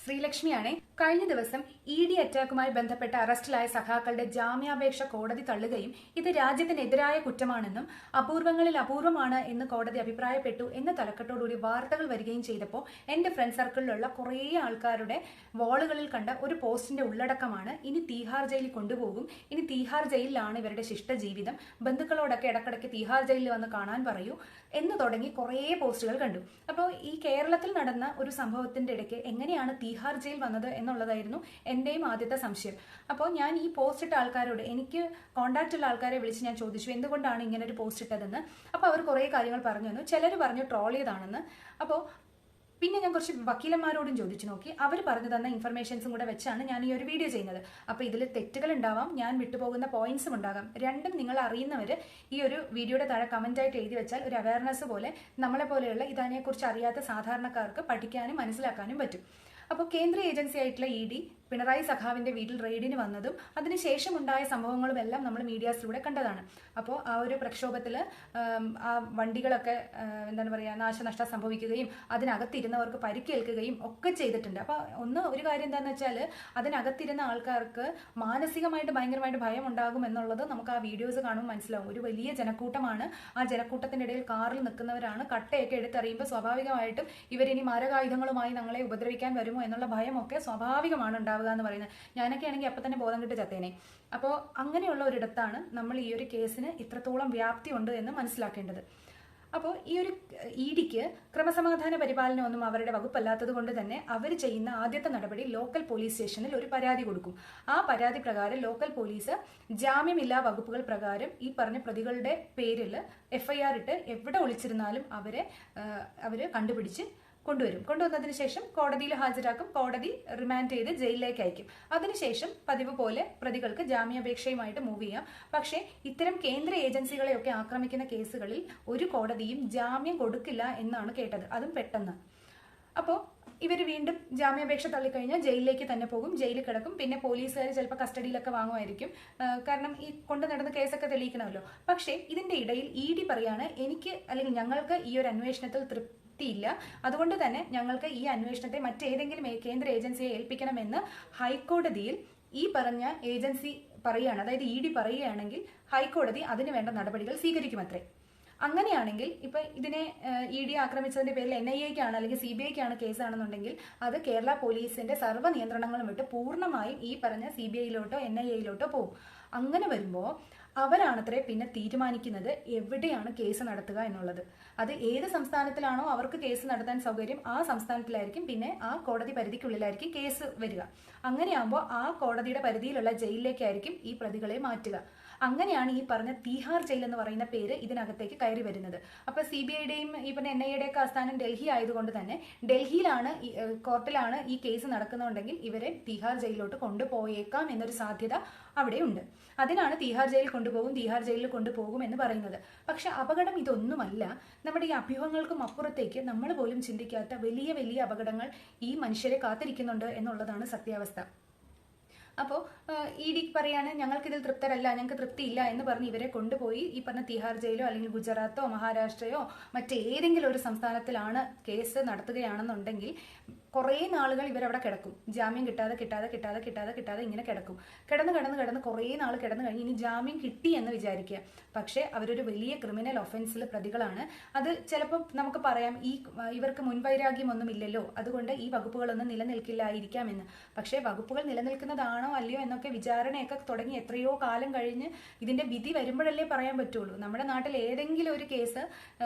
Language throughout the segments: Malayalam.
ശ്രീലക്ഷ്മിയാണ്. കഴിഞ്ഞ ദിവസം ED അറ്റാക്കുമായി ബന്ധപ്പെട്ട അറസ്റ്റിലായ സഖാക്കളുടെ ജാമ്യാപേക്ഷ കോടതി തള്ളുകയും ഇത് രാജ്യത്തിനെതിരായ കുറ്റമാണെന്നും അപൂർവങ്ങളിൽ അപൂർവമാണ് എന്ന് കോടതി അഭിപ്രായപ്പെട്ടു എന്ന തലക്കെട്ടോടുകൂടി വാർത്തകൾ വരികയും ചെയ്തപ്പോൾ എന്റെ ഫ്രണ്ട് സർക്കിളിലുള്ള കുറേ ആൾക്കാരുടെ വാളുകളിൽ കണ്ട ഒരു പോസ്റ്റിന്റെ ഉള്ളടക്കമാണ് ഇനി തീഹാർ ജയിലിൽ കൊണ്ടുപോകും, ഇനി തീഹാർ ജയിലിലാണ് ഇവരുടെ ശിഷ്ടജീവിതം, ബന്ധുക്കളോടൊക്കെ ഇടക്കിടയ്ക്ക് തീഹാർ ജയിലിൽ വന്ന് കാണാൻ പറയൂ എന്ന് തുടങ്ങി കുറേ പോസ്റ്റുകൾ കണ്ടു. അപ്പോൾ ഈ കേരളത്തിൽ നടന്ന ഒരു സംഭവത്തിന്റെ ഇടയ്ക്ക് എങ്ങനെയാണ് തീഹാർ ജയിൽ വന്നത് എന്നുള്ളതായിരുന്നു എന്റെയും ആദ്യത്തെ സംശയം. അപ്പോൾ ഞാൻ ഈ പോസ്റ്റ് ഇട്ട ആൾക്കാരോട്, എനിക്ക് കോണ്ടാക്ട് ഉള്ള ആൾക്കാരെ വിളിച്ച് ഞാൻ ചോദിച്ചു എന്തുകൊണ്ടാണ് ഇങ്ങനെ ഒരു പോസ്റ്റ് ഇട്ടതെന്ന്. അപ്പോൾ അവർ കുറേ കാര്യങ്ങൾ പറഞ്ഞു തന്നു. ചിലർ പറഞ്ഞു ട്രോൾ ചെയ്താണെന്ന്. അപ്പോൾ പിന്നെ ഞാൻ കുറച്ച് വക്കീലന്മാരോടും ചോദിച്ചു നോക്കി. അവർ പറഞ്ഞു തന്ന ഇൻഫർമേഷൻസും കൂടെ വെച്ചാണ് ഞാൻ ഈ ഒരു വീഡിയോ ചെയ്യുന്നത്. അപ്പോൾ ഇതിൽ തെറ്റുകൾ ഉണ്ടാവാം, ഞാൻ വിട്ടുപോകുന്ന പോയിന്റ്സും ഉണ്ടാകാം. രണ്ടും നിങ്ങൾ അറിയുന്നവർ ഈ ഒരു വീഡിയോയുടെ താഴെ കമന്റായിട്ട് എഴുതി വെച്ചാൽ ഒരു അവയർനെസ് പോലെ നമ്മളെ പോലെയുള്ള ഇതിനെക്കുറിച്ച് അറിയാത്ത സാധാരണക്കാർക്ക് പഠിക്കാനും മനസ്സിലാക്കാനും പറ്റും. അപ്പോൾ കേന്ദ്ര ഏജൻസി ആയിട്ടുള്ള ED പിണറായി സഖാവിന്റെ വീട്ടിൽ റെയ്ഡിന് വന്നതും അതിനുശേഷം ഉണ്ടായ സംഭവങ്ങളും എല്ലാം നമ്മൾ മീഡിയാസിലൂടെ കണ്ടതാണ്. അപ്പോൾ ആ ഒരു പ്രക്ഷോഭത്തിൽ ആ വണ്ടികളൊക്കെ എന്താണ് പറയുക, നാശനഷ്ടം സംഭവിക്കുകയും അതിനകത്തിരുന്നവർക്ക് പരിക്കേൽക്കുകയും ഒക്കെ ചെയ്തിട്ടുണ്ട്. അപ്പോൾ ഒരു കാര്യം എന്താണെന്ന് വെച്ചാൽ അതിനകത്തിരുന്ന ആൾക്കാർക്ക് മാനസികമായിട്ട് ഭയങ്കരമായിട്ട് ഭയം ഉണ്ടാകും എന്നുള്ളത് നമുക്ക് ആ വീഡിയോസ് കാണുമ്പോൾ മനസ്സിലാവും. ഒരു വലിയ ജനക്കൂട്ടമാണ്. ആ ജനക്കൂട്ടത്തിൻ്റെ ഇടയിൽ കാറിൽ നിൽക്കുന്നവരാണ്. കട്ടയൊക്കെ എടുത്തെറിയുമ്പോൾ സ്വാഭാവികമായിട്ടും ഇവരിനി മാരകായുധങ്ങളുമായി ഞങ്ങളെ ഉപദ്രവിക്കാൻ വരുമോ എന്നുള്ള ഭയമൊക്കെ സ്വാഭാവികമാണ് ഉണ്ടാവുക എന്ന് പറയുന്നത്. ഞാനൊക്കെ ആണെങ്കിൽ അപ്പം തന്നെ ബോധം കിട്ടി ചത്തേനെ. അപ്പോൾ അങ്ങനെയുള്ള ഒരിടത്താണ് നമ്മൾ ഈ ഒരു കേസിന് ഇത്രത്തോളം വ്യാപ്തി ഉണ്ട് എന്ന് മനസ്സിലാക്കേണ്ടത്. അപ്പോൾ ഈ ഒരു EDക്ക് ക്രമസമാധാന പരിപാലനമൊന്നും അവരുടെ വകുപ്പല്ലാത്തത് കൊണ്ട് തന്നെ അവർ ചെയ്യുന്ന ആദ്യത്തെ നടപടി ലോക്കൽ പോലീസ് സ്റ്റേഷനിൽ ഒരു പരാതി കൊടുക്കും. ആ പരാതി പ്രകാരം ലോക്കൽ പോലീസ് ജാമ്യമില്ലാ വകുപ്പുകൾ പ്രകാരം ഈ പറഞ്ഞ പ്രതികളുടെ പേരിൽ FIR ഇട്ട് എവിടെ ഒളിച്ചിരുന്നാലും അവര് കണ്ടുപിടിച്ച് കൊണ്ടുവന്നതിന് ശേഷം കോടതിയിൽ ഹാജരാക്കും. കോടതി റിമാൻഡ് ചെയ്ത് ജയിലിലേക്ക് അയക്കും. അതിനുശേഷം പതിവ് പോലെ പ്രതികൾക്ക് ജാമ്യാപേക്ഷയുമായിട്ട് മൂവ് ചെയ്യാം. പക്ഷേ ഇത്തരം കേന്ദ്ര ഏജൻസികളെയൊക്കെ ആക്രമിക്കുന്ന കേസുകളിൽ ഒരു കോടതിയും ജാമ്യം കൊടുക്കില്ല എന്നാണ് കേട്ടത്, അതും പെട്ടെന്ന്. അപ്പോൾ ഇവർ വീണ്ടും ജാമ്യാപേക്ഷ തള്ളിക്കഴിഞ്ഞാൽ ജയിലിലേക്ക് തന്നെ പോകും, ജയിലിൽ കിടക്കും. പിന്നെ പോലീസുകാർ ചിലപ്പോൾ കസ്റ്റഡിയിലൊക്കെ വാങ്ങുമായിരിക്കും, കാരണം ഈ കൊണ്ടു നടന്ന കേസൊക്കെ തെളിയിക്കണമല്ലോ. പക്ഷേ ഇതിന്റെ ഇടയിൽ ED പറയാണ്, എനിക്ക് അല്ലെങ്കിൽ ഞങ്ങൾക്ക് ഈ ഒരു അന്വേഷണത്തിൽ തൃപ്തിയില്ല, അതുകൊണ്ട് തന്നെ ഞങ്ങൾക്ക് ഈ അന്വേഷണത്തെ മറ്റേതെങ്കിലും കേന്ദ്ര ഏജൻസിയെ ഏൽപ്പിക്കണമെന്ന് ഹൈക്കോടതിയിൽ ഈ പറഞ്ഞ ഏജൻസി പറയുകയാണ്. അതായത് ED പറയുകയാണെങ്കിൽ ഹൈക്കോടതി അതിന് വേണ്ട നടപടികൾ സ്വീകരിക്കുമത്രേ. അങ്ങനെയാണെങ്കിൽ ഇപ്പൊ ഇതിനെ ED ആക്രമിച്ചതിന്റെ പേരിൽ NIAക്കാണ് അല്ലെങ്കിൽ CBIക്കാണ് കേസാണെന്നുണ്ടെങ്കിൽ അത് കേരള പോലീസിന്റെ സർവ്വ നിയന്ത്രണങ്ങളും വിട്ട് പൂർണ്ണമായും ഈ പറഞ്ഞ CBIയിലോട്ടോ NIAയിലോട്ടോ പോകും. അങ്ങനെ വരുമ്പോൾ അവരാണത്രേ പിന്നെ തീരുമാനിക്കുന്നത് എവിടെയാണ് കേസ് നടത്തുക എന്നുള്ളത്. അത് ഏത് സംസ്ഥാനത്തിലാണോ അവർക്ക് കേസ് നടത്താൻ സൗകര്യം ആ സംസ്ഥാനത്തിലായിരിക്കും പിന്നെ ആ കോടതി പരിധിക്കുള്ളിലായിരിക്കും കേസ് വരിക. അങ്ങനെയാകുമ്പോൾ ആ കോടതിയുടെ പരിധിയിലുള്ള ജയിലിലേക്കായിരിക്കും ഈ പ്രതികളെ മാറ്റുക. അങ്ങനെയാണ് ഈ പറഞ്ഞ തീഹാർ ജയിൽ എന്ന് പറയുന്ന പേര് ഇതിനകത്തേക്ക് കയറി വരുന്നത്. അപ്പൊ CBIയുടെയും ഈ പറഞ്ഞ NIAയുടെ ഒക്കെ ആസ്ഥാനം ഡൽഹി ആയതുകൊണ്ട് തന്നെ ഡൽഹിയിലാണ് കോർട്ടിലാണ് ഈ കേസ് നടക്കുന്നുണ്ടെങ്കിൽ ഇവരെ തീഹാർ ജയിലിലോട്ട് കൊണ്ടുപോയേക്കാം എന്നൊരു സാധ്യത അവിടെയുണ്ട്. അതിനാണ് തീഹാർ ജയിലിൽ കൊണ്ടുപോകും എന്ന് പറയുന്നത്. പക്ഷെ അപകടം ഇതൊന്നുമല്ല. നമ്മുടെ ഈ അഭ്യൂഹങ്ങൾക്കും അപ്പുറത്തേക്ക് നമ്മൾ പോലും ചിന്തിക്കാത്ത വലിയ വലിയ അപകടങ്ങൾ ഈ മനുഷ്യരെ കാത്തിരിക്കുന്നുണ്ട് എന്നുള്ളതാണ് സത്യാവസ്ഥ. അപ്പോൾ ED പറയാണ് ഞങ്ങൾക്കിതിൽ തൃപ്തരല്ല, ഞങ്ങൾക്ക് തൃപ്തിയില്ല എന്ന് പറഞ്ഞ് ഇവരെ കൊണ്ടുപോയി ഈ പറഞ്ഞ തീഹാർ ജയിലോ അല്ലെങ്കിൽ ഗുജറാത്തോ മഹാരാഷ്ട്രയോ മറ്റേതെങ്കിലും ഒരു സംസ്ഥാനത്തിലാണ് കേസ് നടത്തുകയാണെന്നുണ്ടെങ്കിൽ കുറേ നാളുകൾ ഇവരവിടെ കിടക്കും. ജാമ്യം കിട്ടാതെ ഇങ്ങനെ കിടക്കും. കിടന്ന് കുറേ നാൾ കിടന്നു കഴിഞ്ഞ് ഇനി ജാമ്യം കിട്ടി എന്ന് വിചാരിക്കുക. പക്ഷേ അവരൊരു വലിയ ക്രിമിനൽ ഒഫൻസിൽ പ്രതികളാണ്. അത് ചിലപ്പോൾ നമുക്ക് പറയാം ഇവർക്ക് മുൻവൈരാഗ്യമൊന്നും ഇല്ലല്ലോ, അതുകൊണ്ട് ഈ വകുപ്പുകളൊന്നും നിലനിൽക്കില്ലായിരിക്കാമെന്ന്. പക്ഷേ വകുപ്പുകൾ നിലനിൽക്കുന്നതാണോ അല്ലയോ എന്നൊക്കെ വിചാരണയൊക്കെ തുടങ്ങി എത്രയോ കാലം കഴിഞ്ഞ് ഇതിന്റെ വിധി വരുമ്പോഴല്ലേ പറയാൻ പറ്റുള്ളൂ. നമ്മുടെ നാട്ടിൽ ഏതെങ്കിലും ഒരു കേസ്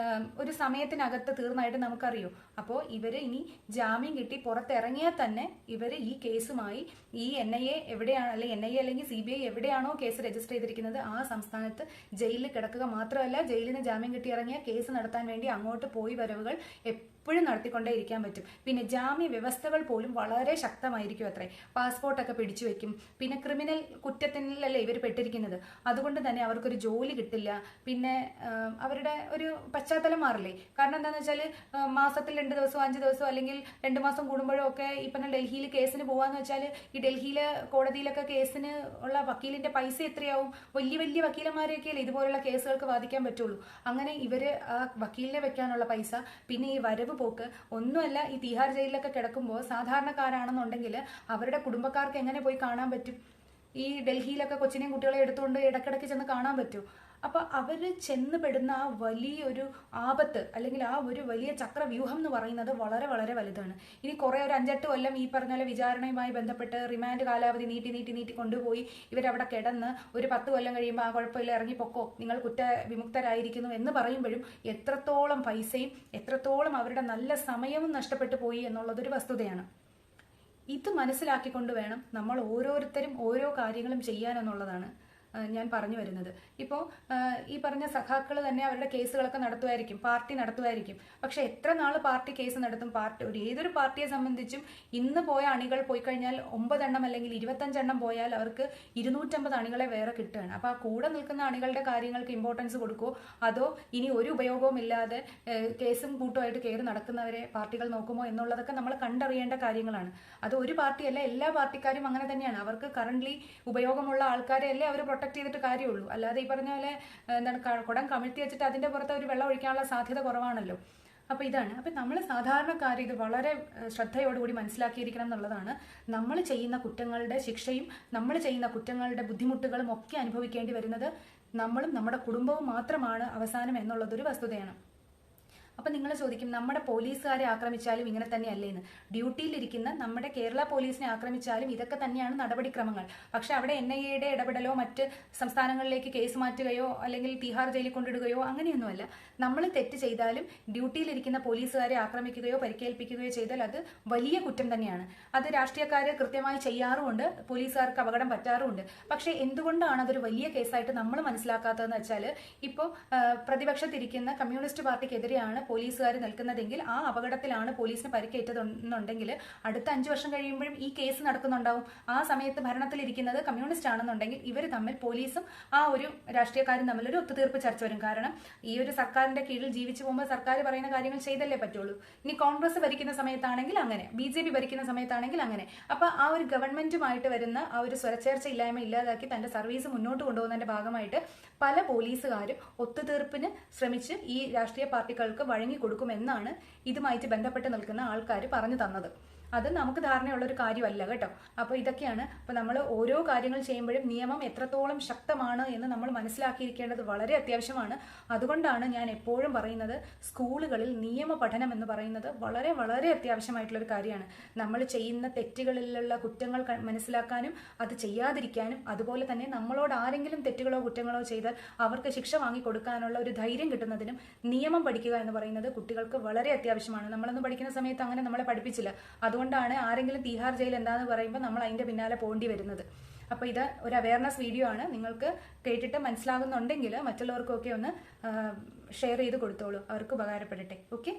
ഒരു സമയത്തിനകത്ത് തീർന്നായിട്ട് നമുക്കറിയോ? അപ്പോൾ ഇവര് ഇനി ജാമ്യം കിട്ടി പുറത്തിറങ്ങിയാൽ തന്നെ ഇവർ ഈ കേസുമായി ഈ NIA എവിടെയാണ് അല്ലെങ്കിൽ NIA അല്ലെങ്കിൽ CBI എവിടെയാണോ കേസ് രജിസ്റ്റർ ചെയ്തിരിക്കുന്നത് ആ സംസ്ഥാനത്ത് ജയിലിൽ കിടക്കുക മാത്രമല്ല, ജയിലിൽ നിന്ന് ജാമ്യം കിട്ടി ഇറങ്ങിയ കേസ് നടത്താൻ വേണ്ടി അങ്ങോട്ട് പോയി വരവുകൾ എപ്പോഴും നടത്തിക്കൊണ്ടേ ഇരിക്കാൻ പറ്റും. പിന്നെ ജാമ്യ വ്യവസ്ഥകൾ പോലും വളരെ ശക്തമായിരിക്കും അത്രേ. പാസ്പോർട്ടൊക്കെ പിടിച്ചു വെക്കും. പിന്നെ ക്രിമിനൽ കുറ്റത്തിനല്ലേ ഇവർ പെട്ടിരിക്കുന്നത്, അതുകൊണ്ട് തന്നെ അവർക്കൊരു ജോലി കിട്ടില്ല. പിന്നെ അവരുടെ ഒരു പശ്ചാത്തലം മാറില്ലേ. കാരണം എന്താണെന്ന് വെച്ചാൽ മാസത്തിൽ 2 ദിവസമോ 5 ദിവസമോ അല്ലെങ്കിൽ 2 മാസം കൂടുമ്പോഴും ഒക്കെ ഈ പറഞ്ഞ ഡൽഹിയിൽ കേസിന് പോവാന്ന് വെച്ചാൽ ഈ ഡൽഹിയിലെ കോടതിയിലൊക്കെ കേസിന് ഉള്ള വക്കീലിന്റെ പൈസ എത്രയാവും? വലിയ വലിയ വക്കീലന്മാരെയൊക്കെയല്ലേ ഇതുപോലുള്ള കേസുകൾക്ക് വാദിക്കാൻ പറ്റുള്ളൂ. അങ്ങനെ ഇവര് ആ വക്കീലിനെ വെക്കാനുള്ള പൈസ, പിന്നെ ഈ വരവ് പോക്ക്. ഒന്നുമല്ല, ഈ തിഹാർ ജയിലിലൊക്കെ കിടക്കുമ്പോൾ സാധാരണക്കാരാണെന്നുണ്ടെങ്കിൽ അവരുടെ കുടുംബക്കാർക്ക് എങ്ങനെ പോയി കാണാൻ പറ്റും? ഈ ഡൽഹിയിലൊക്കെ കൊച്ചിനെയും കുട്ടികളെ എടുത്തുകൊണ്ട് ഇടയ്ക്കിടയ്ക്ക് ചെന്ന് കാണാൻ പറ്റും? അപ്പൊ അവര് ചെന്ന് പെടുന്ന ആ വലിയൊരു ആപത്ത്, അല്ലെങ്കിൽ ആ ഒരു വലിയ ചക്രവ്യൂഹം എന്ന് പറയുന്നത് വളരെ വളരെ വലുതാണ്. ഇനി കുറെ ഒരു 5-8 കൊല്ലം ഈ പറഞ്ഞ പോലെ വിചാരണയുമായി ബന്ധപ്പെട്ട് റിമാൻഡ് കാലാവധി നീട്ടി കൊണ്ടുപോയി ഇവരവിടെ കിടന്ന് ഒരു 10 കൊല്ലം കഴിയുമ്പോൾ ആ കുഴപ്പമില്ല, ഇറങ്ങിപ്പൊക്കോ, നിങ്ങൾ കുറ്റവിമുക്തരായിരിക്കുന്നു എന്ന് പറയുമ്പോഴും എത്രത്തോളം പൈസയും എത്രത്തോളം അവരുടെ നല്ല സമയവും നഷ്ടപ്പെട്ടു പോയി എന്നുള്ളതൊരു വസ്തുതയാണ്. ഇത് മനസ്സിലാക്കിക്കൊണ്ട് വേണം നമ്മൾ ഓരോരുത്തരും ഓരോ കാര്യങ്ങളും ചെയ്യാനെന്നുള്ളതാണ് ഞാൻ പറഞ്ഞു വരുന്നത്. ഇപ്പോൾ ഈ പറഞ്ഞ സഖാക്കൾ തന്നെ അവരുടെ കേസുകളൊക്കെ നടത്തുമായിരിക്കും, പാർട്ടി നടത്തുമായിരിക്കും. പക്ഷെ എത്ര നാൾ പാർട്ടി കേസ് നടത്തും? ഏതൊരു പാർട്ടിയെ സംബന്ധിച്ചും ഇന്ന് പോയ അണികൾ പോയി കഴിഞ്ഞാൽ 9 എണ്ണം അല്ലെങ്കിൽ 25 എണ്ണം പോയാൽ അവർക്ക് 250 അണികളെ വേറെ കിട്ടുകയാണ്. അപ്പോൾ ആ കൂടെ നിൽക്കുന്ന അണികളുടെ കാര്യങ്ങൾക്ക് ഇമ്പോർട്ടൻസ് കൊടുക്കുമോ, അതോ ഇനി ഒരു ഉപയോഗവും ഇല്ലാതെ കേസും കൂട്ടുമായിട്ട് കയറി നടക്കുന്നവരെ പാർട്ടികൾ നോക്കുമോ എന്നുള്ളതൊക്കെ നമ്മൾ കണ്ടറിയേണ്ട കാര്യങ്ങളാണ്. അത് ഒരു പാർട്ടിയല്ല, എല്ലാ പാർട്ടിക്കാരും അങ്ങനെ തന്നെയാണ്. അവർക്ക് കറന്റ്ലി ഉപയോഗമുള്ള ആൾക്കാരെ അല്ലേ അവർ പ്രൊട്ടക്ട് ചെയ്തിട്ട് കാര്യമുള്ളൂ. അല്ലാതെ ഈ പറഞ്ഞ പോലെ എന്താണ് കുടം കമിഴ്ത്തി വെച്ചിട്ട് അതിന്റെ പുറത്ത് ഒരു വെള്ളം ഒഴിക്കാനുള്ള സാധ്യത കുറവാണല്ലോ. അപ്പൊ ഇതാണ്. അപ്പൊ നമ്മൾ സാധാരണക്കാർ ഇത് വളരെ ശ്രദ്ധയോടുകൂടി മനസ്സിലാക്കിയിരിക്കണം എന്നുള്ളതാണ്. നമ്മൾ ചെയ്യുന്ന കുറ്റങ്ങളുടെ ശിക്ഷയും നമ്മൾ ചെയ്യുന്ന കുറ്റങ്ങളുടെ ബുദ്ധിമുട്ടുകളും ഒക്കെ അനുഭവിക്കേണ്ടി വരുന്നത് നമ്മളും നമ്മുടെ കുടുംബവും മാത്രമാണ് അവസാനം എന്നുള്ളതൊരു വസ്തുതയാണ്. അപ്പൊ നിങ്ങൾ ചോദിക്കും, നമ്മുടെ പോലീസുകാരെ ആക്രമിച്ചാലും ഇങ്ങനെ തന്നെയല്ലേന്ന്? ഡ്യൂട്ടിയിലിരിക്കുന്ന നമ്മുടെ കേരള പോലീസിനെ ആക്രമിച്ചാലും ഇതൊക്കെ തന്നെയാണ് നടപടിക്രമങ്ങൾ. പക്ഷെ അവിടെ NIA-യുടെ ഇടപെടലോ മറ്റ് സംസ്ഥാനങ്ങളിലേക്ക് കേസ് മാറ്റുകയോ അല്ലെങ്കിൽ തിഹാർ ജയിലിൽ കൊണ്ടിടുകയോ അങ്ങനെയൊന്നുമല്ല. നമ്മൾ തെറ്റ് ചെയ്താലും ഡ്യൂട്ടിയിലിരിക്കുന്ന പോലീസുകാരെ ആക്രമിക്കുകയോ പരിക്കേൽപ്പിക്കുകയോ ചെയ്താൽ അത് വലിയ കുറ്റം തന്നെയാണ്. അത് രാഷ്ട്രീയക്കാര് കൃത്യമായി ചെയ്യാറുമുണ്ട്, പോലീസുകാർക്ക് അപകടം പറ്റാറുമുണ്ട്. പക്ഷെ എന്തുകൊണ്ടാണ് അതൊരു വലിയ കേസായിട്ട് നമ്മൾ മനസ്സിലാക്കാത്തതെന്ന് വെച്ചാൽ, ഇപ്പോൾ പ്രതിപക്ഷത്തിരിക്കുന്ന കമ്മ്യൂണിസ്റ്റ് പാർട്ടിക്കെതിരെയാണ് പോലീസുകാർ നിൽക്കുന്നതെങ്കിൽ ആ അപകടത്തിലാണ് പോലീസിന് പരിക്കേറ്റതെന്നുണ്ടെങ്കിൽ അടുത്ത 5 വർഷം കഴിയുമ്പോഴും ഈ കേസ് നടക്കുന്നുണ്ടാവും. ആ സമയത്ത് ഭരണത്തിലിരിക്കുന്നത് കമ്മ്യൂണിസ്റ്റ് ആണെന്നുണ്ടെങ്കിൽ ഇവർ തമ്മിൽ, പോലീസും ആ ഒരു രാഷ്ട്രീയക്കാരും തമ്മിൽ ഒരു ഒത്തുതീർപ്പ് ചർച്ച വരും. കാരണം ഈ ഒരു സർക്കാരിന്റെ കീഴിൽ ജീവിച്ചു പോകുമ്പോൾ സർക്കാർ പറയുന്ന കാര്യങ്ങൾ ചെയ്തല്ലേ പറ്റുള്ളൂ. ഇനി കോൺഗ്രസ് ഭരിക്കുന്ന സമയത്താണെങ്കിൽ അങ്ങനെ, BJP ഭരിക്കുന്ന സമയത്താണെങ്കിൽ അങ്ങനെ. അപ്പൊ ആ ഒരു ഗവൺമെന്റുമായിട്ട് വരുന്ന ആ ഒരു സ്വരച്ചേർച്ച ഇല്ലായ്മ ഇല്ലാതാക്കി തന്റെ സർവീസ് മുന്നോട്ട് കൊണ്ടുപോകുന്നതിന്റെ ഭാഗമായിട്ട് പല പോലീസുകാരും ഒത്തുതീർപ്പിന് ശ്രമിച്ച് ഈ രാഷ്ട്രീയ പാർട്ടികൾക്ക് വഴങ്ങിക്കൊടുക്കുമെന്നാണ് ഇതുമായിട്ട് ബന്ധപ്പെട്ട് നിൽക്കുന്ന ആൾക്കാർ പറഞ്ഞു തന്നത്. അത് നമുക്ക് ധാരണയുള്ള ഒരു കാര്യമല്ല കേട്ടോ. അപ്പോൾ ഇതൊക്കെയാണ്. അപ്പോൾ നമ്മൾ ഓരോ കാര്യങ്ങൾ ചെയ്യുമ്പോഴും നിയമം എത്രത്തോളം ശക്തമാണ് എന്ന് നമ്മൾ മനസ്സിലാക്കിയിരിക്കേണ്ടത് വളരെ അത്യാവശ്യമാണ്. അതുകൊണ്ടാണ് ഞാൻ എപ്പോഴും പറയുന്നത്, സ്കൂളുകളിൽ നിയമ പഠനം എന്ന് പറയുന്നത് വളരെ വളരെ അത്യാവശ്യമായിട്ടുള്ള ഒരു കാര്യമാണ്. നമ്മൾ ചെയ്യുന്ന തെറ്റുകളിലുള്ള കുറ്റങ്ങൾ മനസ്സിലാക്കാനും അത് ചെയ്യാതിരിക്കാനും, അതുപോലെ തന്നെ നമ്മളോട് ആരെങ്കിലും തെറ്റുകളോ കുറ്റങ്ങളോ ചെയ്താൽ അവർക്ക് ശിക്ഷ വാങ്ങിക്കൊടുക്കാനുള്ള ഒരു ധൈര്യം കിട്ടുന്നതിനും നിയമം പഠിക്കുക എന്ന് പറയുന്നത് കുട്ടികൾക്ക് വളരെ അത്യാവശ്യമാണ്. നമ്മളൊന്നും പഠിക്കുന്ന സമയത്ത് അങ്ങനെ നമ്മളെ പഠിപ്പിച്ചില്ല. അതുകൊണ്ടാണ് ആരെങ്കിലും തിഹാർ ജയിൽ എന്താന്ന് പറയുമ്പോൾ നമ്മൾ അതിന്റെ പിന്നാലെ പോകേണ്ടി വരുന്നത്. അപ്പോൾ ഇത് ഒരു അവയർനെസ് വീഡിയോ ആണ്. നിങ്ങൾക്ക് കേട്ടിട്ട് മനസ്സിലാകുന്നുണ്ടെങ്കിൽ മറ്റുള്ളവർക്കൊക്കെ ഒന്ന് ഷെയർ ചെയ്ത് കൊടുത്തോളൂ, അവർക്ക് ഉപകാരപ്പെടട്ടെ. ഓക്കെ.